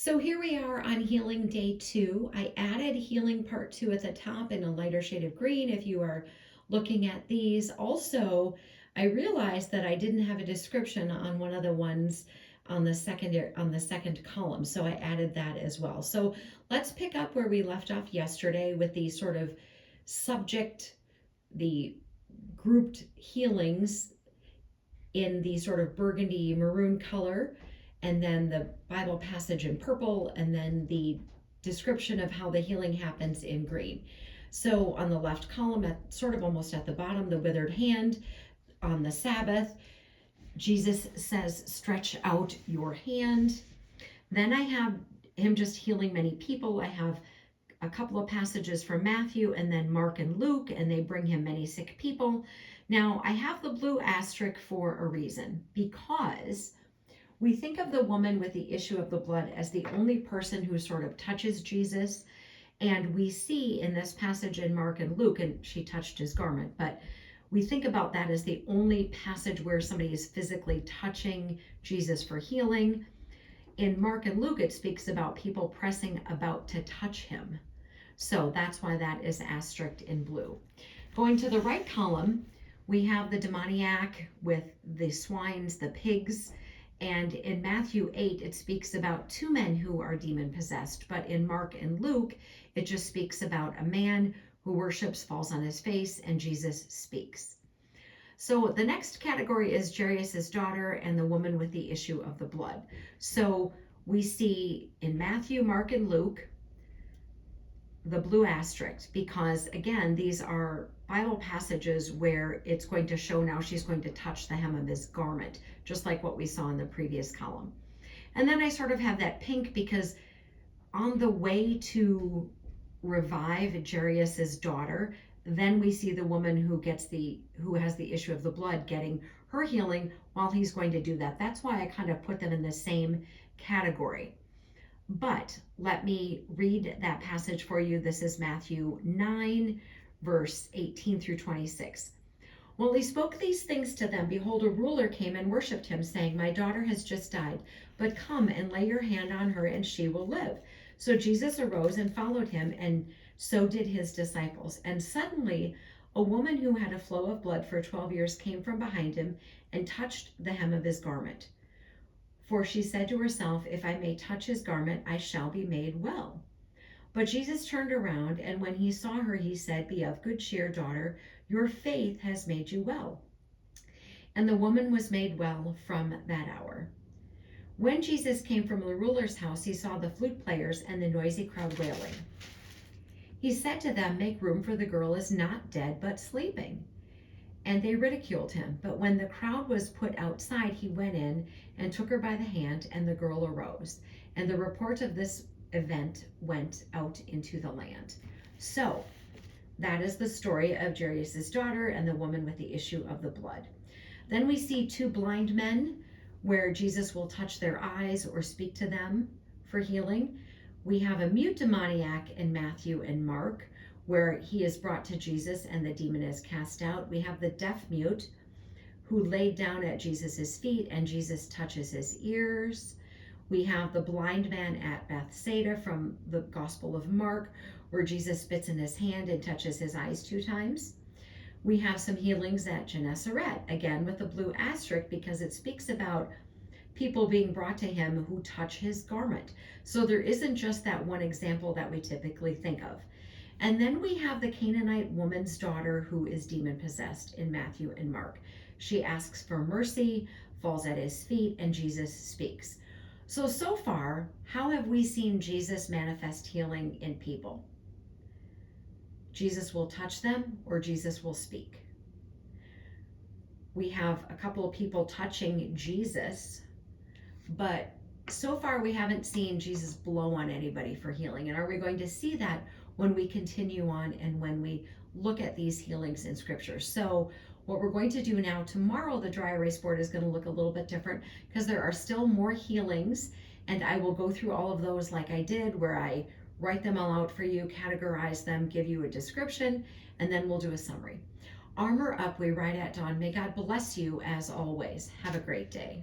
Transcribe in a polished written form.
So here we are on healing day 2. I added healing part 2 at the top in a lighter shade of green if you are looking at these. Also, I realized that I didn't have a description on one of the ones on the second column, so I added that as well. So let's pick up where we left off yesterday with the sort of subject, the grouped healings in the sort of burgundy maroon color, and then the Bible passage in purple, and then the description of how the healing happens in green. So on the left column, at sort of almost at the bottom, the withered hand on the Sabbath, Jesus says, stretch out your hand. Then I have him just healing many people. I have a couple of passages from Matthew and then Mark and Luke, and they bring him many sick people. Now, I have the blue asterisk for a reason, because we think of the woman with the issue of the blood as the only person who sort of touches Jesus. And we see in this passage in Mark and Luke, and she touched his garment, but we think about that as the only passage where somebody is physically touching Jesus for healing. In Mark and Luke, it speaks about people pressing about to touch him. So that's why that is asterisked in blue. Going to the right column, we have the demoniac with the swines, the pigs. And in Matthew 8, it speaks about 2 men who are demon possessed. But in Mark and Luke, it just speaks about a man who worships, falls on his face, and Jesus speaks. So the next category is Jairus' daughter and the woman with the issue of the blood. So we see in Matthew, Mark, and Luke, the blue asterisk, because again, these are Bible passages where it's going to show now she's going to touch the hem of his garment, just like what we saw in the previous column. And then I sort of have that pink because on the way to revive Jairus' daughter, then we see the woman who has the issue of the blood getting her healing while he's going to do that. That's why I kind of put them in the same category. But let me read that passage for you. This is Matthew 9, verse 18 through 26. While he spoke these things to them, behold, a ruler came and worshipped him, saying, my daughter has just died, but come and lay your hand on her, and she will live. So Jesus arose and followed him, and so did his disciples. And suddenly a woman who had a flow of blood for 12 years came from behind him and touched the hem of his garment. For she said to herself, if I may touch his garment, I shall be made well. But Jesus turned around, and when he saw her, he said, be of good cheer, daughter, your faith has made you well. And the woman was made well from that hour. When Jesus came from the ruler's house, he saw the flute players and the noisy crowd wailing. He said to them, make room, for the girl is not dead, but sleeping. And they ridiculed him. But when the crowd was put outside, he went in and took her by the hand, and the girl arose. And the report of this event went out into the land. So that is the story of Jairus' daughter and the woman with the issue of the blood. Then we see 2 blind men where Jesus will touch their eyes or speak to them for healing. We have a mute demoniac in Matthew and Mark, where he is brought to Jesus and the demon is cast out. We have the deaf mute who laid down at Jesus' feet and Jesus touches his ears. We have the blind man at Bethsaida from the Gospel of Mark, where Jesus spits in his hand and touches his eyes 2 times. We have some healings at Gennesaret, again with the blue asterisk, because it speaks about people being brought to him who touch his garment. So there isn't just that one example that we typically think of. And then we have the Canaanite woman's daughter who is demon possessed in Matthew and Mark. She asks for mercy, falls at his feet, and Jesus speaks. So far, how have we seen Jesus manifest healing in people? Jesus will touch them or Jesus will speak. We have a couple of people touching Jesus, but so far we haven't seen Jesus blow on anybody for healing. And are we going to see that when we continue on and when we look at these healings in scripture? So what we're going to do now, tomorrow the dry erase board is going to look a little bit different because there are still more healings, and I will go through all of those like I did, where I write them all out for you, categorize them, give you a description, and then we'll do a summary. Armor up, we ride at dawn. May God bless you as always. Have a great day.